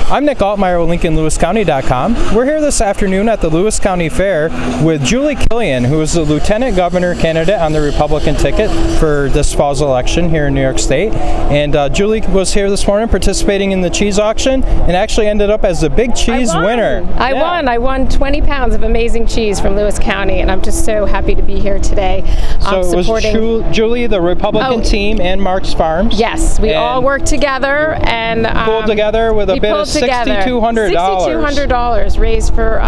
I'm Nick Altmeyer with linkinglewiscounty.com. We're here this afternoon at the Lewis County Fair with Julie Killian, who is the Lieutenant Governor candidate on the Republican ticket for this fall's election here in New York State. And Julie was here this morning participating in the cheese auction and actually ended up as the big cheese winner. I won 20 pounds of amazing cheese from Lewis County, and I'm just so happy to be here today. So it was Julie, the Republican team, and Mark's Farms. Yes, we all worked together and pulled together with a bit of $6,200. $6,200 raised for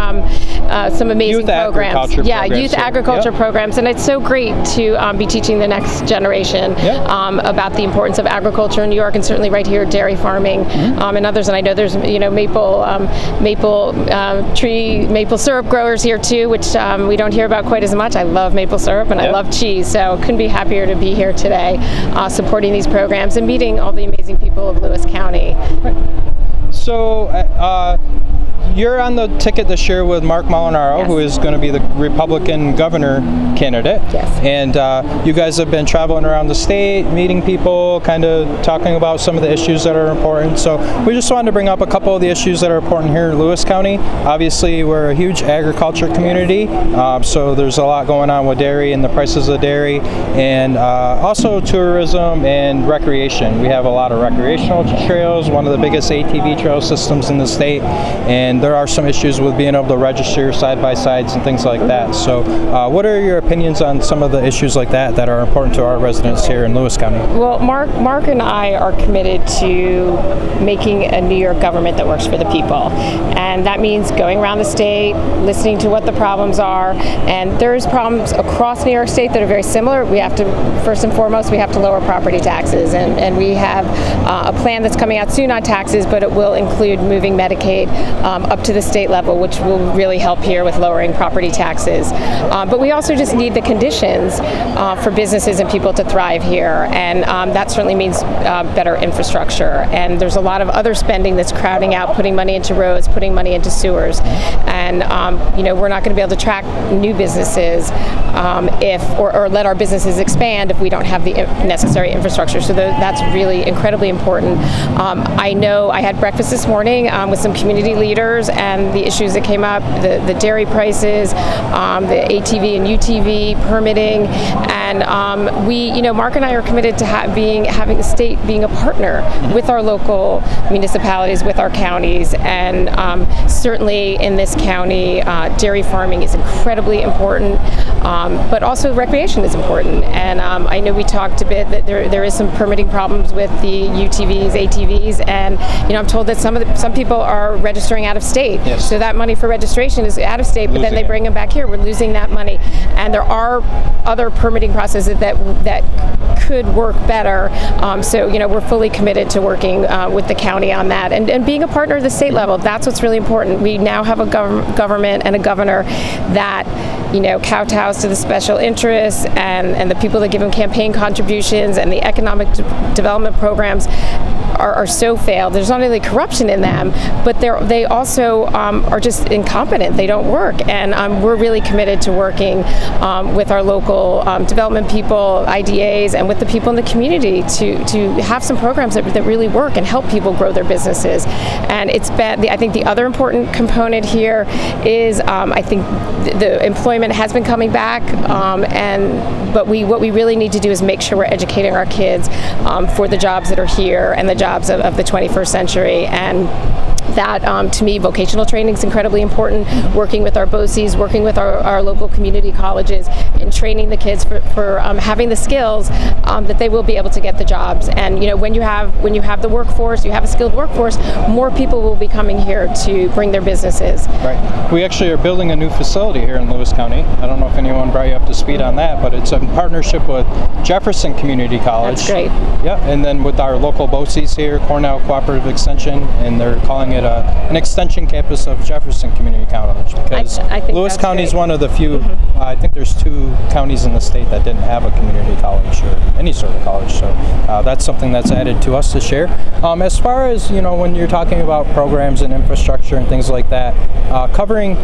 some amazing programs. Youth agriculture programs, and it's so great to be teaching the next generation about the importance of agriculture in New York, and certainly right here, dairy farming and others. And I know there's maple syrup growers here too, which we don't hear about quite as much. I love maple syrup and I love cheese, so couldn't be happier to be here today, supporting these programs and meeting all the amazing people of Lewis County. So you're on the ticket this year with Mark Molinaro, who is going to be the Republican governor candidate. Yes. And you guys have been traveling around the state, meeting people, kind of talking about some of the issues that are important. So we just wanted to bring up a couple of the issues that are important here in Lewis County. Obviously, we're a huge agriculture community, so there's a lot going on with dairy and the prices of dairy, and also tourism and recreation. We have a lot of recreational trails, one of the biggest ATV trail systems in the state, and there are some issues with being able to register side-by-sides and things like that. So what are your opinions on some of the issues like that that are important to our residents here in Lewis County? Well, Mark and I are committed to making a New York government that works for the people. And that means going around the state, listening to what the problems are. And there's problems across New York State that are very similar. We have to, first and foremost, we have to lower property taxes. And we have a plan that's coming out soon on taxes, but it will include moving Medicaid up to the state level, which will really help here with lowering property taxes. But we also just need the conditions for businesses and people to thrive here, and that certainly means better infrastructure. And there's a lot of other spending that's crowding out, putting money into roads, putting money into sewers, and we're not going to be able to attract new businesses or let our businesses expand if we don't have the necessary infrastructure. So that's really incredibly important. I know I had breakfast this morning with some community leaders, and the issues that came up, the dairy prices, the ATV and UTV permitting, and Mark and I are committed to having the state being a partner with our local municipalities, with our counties, and certainly in this county, dairy farming is incredibly important, but also recreation is important. And I know we talked a bit that there is some permitting problems with the UTVs, ATVs, and I'm told that some people are registering out of state. Yes. So that money for registration is out of state, but then they bring them back here. We're losing that money. And there are other permitting processes that could work better. So we're fully committed to working with the county on that and being a partner at the state level. That's what's really important. We now have a government and a governor that kowtows to the special interests and the people that give them campaign contributions, and the economic development programs are so failed. There's not only corruption in them, but they also are just incompetent. They don't work, and we're really committed to working with our local development people, IDAs, and with the people in the community to have some programs that really work and help people grow their businesses. And I think the other important component here is I think the employment has been coming back, but what we really need to do is make sure we're educating our kids for the jobs that are here and the jobs of the 21st century. And that, to me, vocational training is incredibly important, working with our BOCES, working with our local community colleges, and training the kids for having the skills that they will be able to get the jobs. And when you have the workforce, you have a skilled workforce, more people will be coming here to bring their businesses. Right. We actually are building a new facility here in Lewis County. I don't know if anyone brought you up to speed on that, but it's a partnership with Jefferson Community College. That's great. Yeah, and then with our local BOCES here, Cornell Cooperative Extension, and they're calling it an extension campus of Jefferson Community College, because I think Lewis County is great. one of the few, I think there's 2 counties in the state that didn't have a community college or any sort of college, so that's something that's added to us this year. As far as, when you're talking about programs and infrastructure and things like that, covering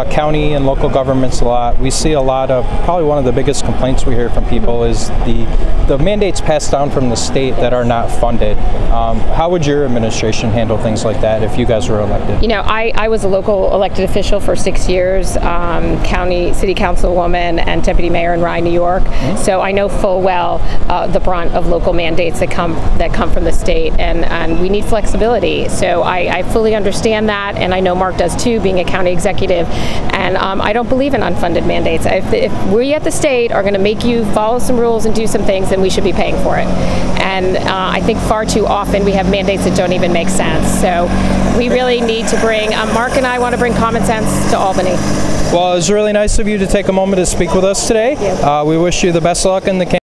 county and local governments a lot, we see a lot of, probably one of the biggest complaints we hear from people is the mandates passed down from the state that are not funded. How would your administration handle things like that if you you guys were elected? You know, I was a local elected official for 6 years, city councilwoman and deputy mayor in Rye, New York. So I know full well the brunt of local mandates that come from the state, and we need flexibility. So I fully understand that, and I know Mark does too, being a county executive. And I don't believe in unfunded mandates. If we at the state are going to make you follow some rules and do some things, then we should be paying for it. And I think far too often we have mandates that don't even make sense. So we really need to bring, Mark and I want to bring common sense to Albany. Well, it was really nice of you to take a moment to speak with us today. Thank you. We wish you the best of luck in the campaign.